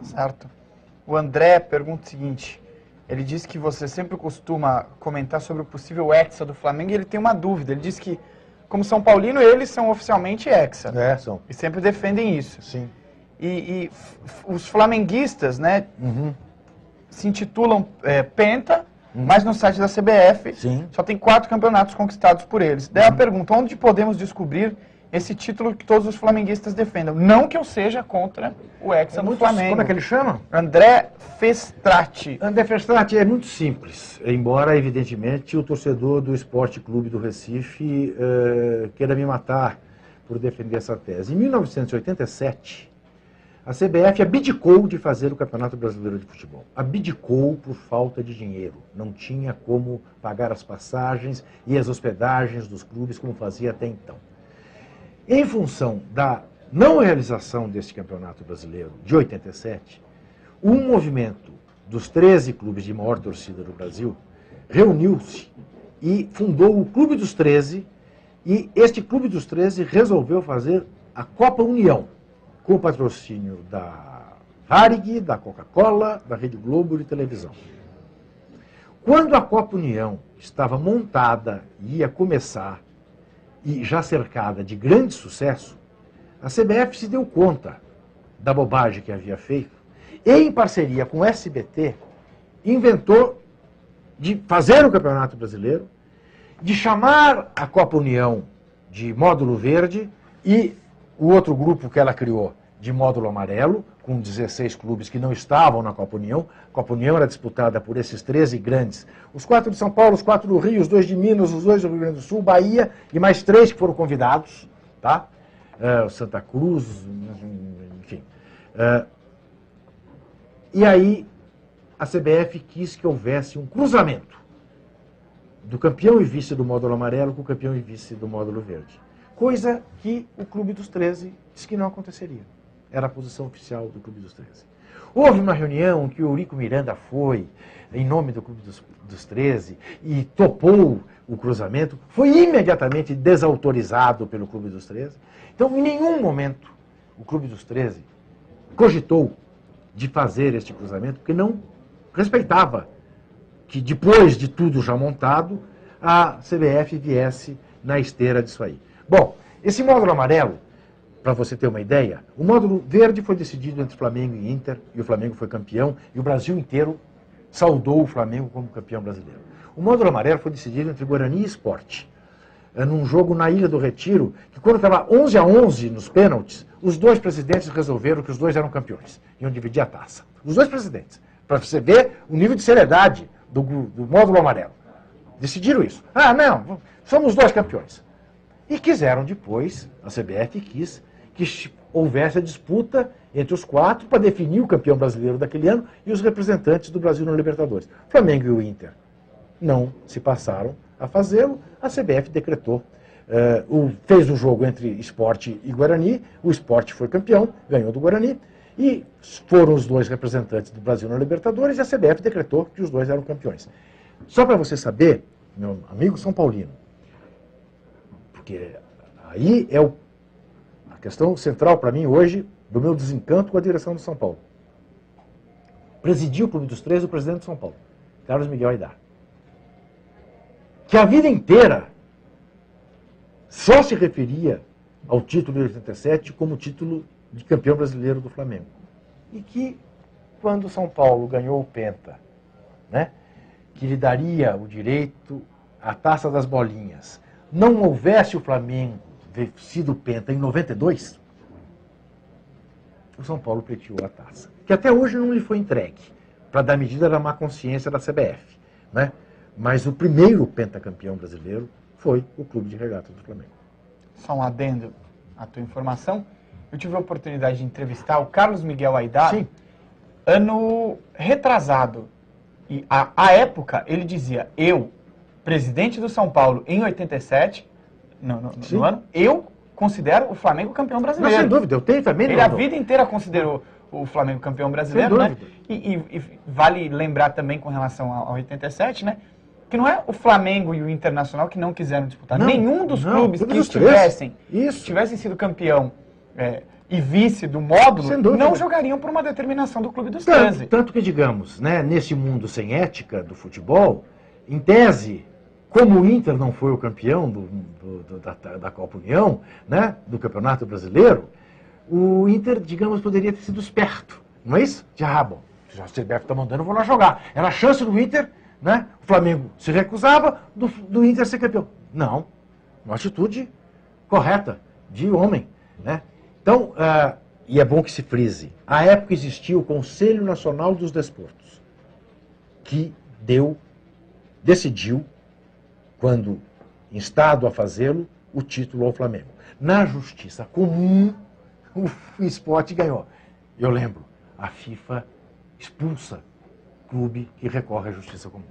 Certo. O André pergunta o seguinte, ele diz que você sempre costuma comentar sobre o possível hexa do Flamengo e ele tem uma dúvida. Ele diz que, como São Paulino, eles são oficialmente hexa. São. E sempre defendem isso. Sim. E os flamenguistas, né, se intitulam Penta, mas no site da CBF só tem 4 campeonatos conquistados por eles. Daí a pergunta, onde podemos descobrir esse título que todos os flamenguistas defendam? Não que eu seja contra o hexa do Flamengo. Como é que ele chama? André Festrati. André Festrati é muito simples, embora, evidentemente, o torcedor do Esporte Clube do Recife queira me matar por defender essa tese. Em 1987, a CBF abdicou de fazer o Campeonato Brasileiro de Futebol. Abdicou por falta de dinheiro. Não tinha como pagar as passagens e as hospedagens dos clubes como fazia até então. Em função da não realização desse Campeonato Brasileiro de 87, um movimento dos 13 clubes de maior torcida do Brasil reuniu-se e fundou o Clube dos 13, e este Clube dos 13 resolveu fazer a Copa União, com o patrocínio da Varig, da Coca-Cola, da Rede Globo de televisão. Quando a Copa União estava montada e ia começar, e já cercada de grande sucesso, a CBF se deu conta da bobagem que havia feito e, em parceria com o SBT, inventou de fazer o Campeonato Brasileiro, de chamar a Copa União de módulo verde e o outro grupo que ela criou de módulo amarelo, com 16 clubes que não estavam na Copa União. A Copa União era disputada por esses 13 grandes. Os 4 de São Paulo, os 4 do Rio, os 2 de Minas, os 2 do Rio Grande do Sul, Bahia e mais 3 que foram convidados, tá? Santa Cruz, enfim. E aí a CBF quis que houvesse um cruzamento do campeão e vice do módulo amarelo com o campeão e vice do módulo verde. Coisa que o Clube dos 13 disse que não aconteceria. Era a posição oficial do Clube dos 13. Houve uma reunião que o Eurico Miranda foi, em nome do Clube dos 13, e topou o cruzamento, foi imediatamente desautorizado pelo Clube dos 13. Então, em nenhum momento, o Clube dos 13 cogitou de fazer este cruzamento, porque não respeitava que, depois de tudo já montado, a CBF viesse na esteira disso aí. Bom, esse módulo amarelo, para você ter uma ideia, o módulo verde foi decidido entre Flamengo e Inter, e o Flamengo foi campeão, e o Brasil inteiro saudou o Flamengo como campeão brasileiro. O módulo amarelo foi decidido entre Guarani e Sport, num jogo na Ilha do Retiro, que quando estava 11-11 nos pênaltis, os 2 presidentes resolveram que os 2 eram campeões, iam dividir a taça. Os 2 presidentes, para você ver o nível de seriedade do módulo amarelo. Decidiram isso. Ah, não, somos os 2 campeões. E quiseram depois, a CBF quis, que houvesse a disputa entre os 4 para definir o campeão brasileiro daquele ano e os representantes do Brasil na Libertadores. Flamengo e o Inter não se passaram a fazê-lo, a CBF decretou, fez o jogo entre Sport e Guarani, o Sport foi campeão, ganhou do Guarani, e foram os 2 representantes do Brasil na Libertadores e a CBF decretou que os 2 eram campeões. Só para você saber, meu amigo São Paulino, porque aí é a questão central para mim hoje do meu desencanto com a direção do São Paulo. Presidiu o Clube dos 13 o presidente de São Paulo, Carlos Miguel Aidar, que a vida inteira só se referia ao título de 87 como título de campeão brasileiro do Flamengo. E que, quando o São Paulo ganhou o Penta, né, que lhe daria o direito à Taça das Bolinhas, não houvesse o Flamengo sido Penta em 92, o São Paulo pleiteou a taça, que até hoje não lhe foi entregue, para dar medida da má consciência da CBF, né? Mas o primeiro pentacampeão brasileiro foi o Clube de Regatas do Flamengo. Só um adendo à tua informação. Eu tive a oportunidade de entrevistar o Carlos Miguel Aidar, Sim. Ano retrasado. E à época ele dizia, eu, presidente do São Paulo em 87, no ano, eu considero o Flamengo campeão brasileiro. Mas sem dúvida, eu tenho também. Ele a vida inteira considerou o Flamengo campeão brasileiro, né? E vale lembrar também com relação ao 87, né? Que não é o Flamengo e o Internacional que não quiseram disputar. Nenhum dos clubes que tivessem sido campeão e vice do módulo Sem dúvida. não jogariam por uma determinação do Clube dos 13. Tanto que, digamos, né, nesse mundo sem ética do futebol, em tese, como o Inter não foi o campeão da Copa União, né, do Campeonato Brasileiro, o Inter, digamos, poderia ter sido esperto, não é isso? Bom, já a CBF está mandando, eu vou lá jogar. Era a chance do Inter, né? O Flamengo se recusava do Inter ser campeão. Não, uma atitude correta, de homem, né? Então, e é bom que se frise, à época existia o Conselho Nacional dos Desportos, que decidiu, quando instado a fazê-lo, o título ao Flamengo. Na justiça comum, o esporte ganhou. Eu lembro, a FIFA expulsa clube que recorre à justiça comum.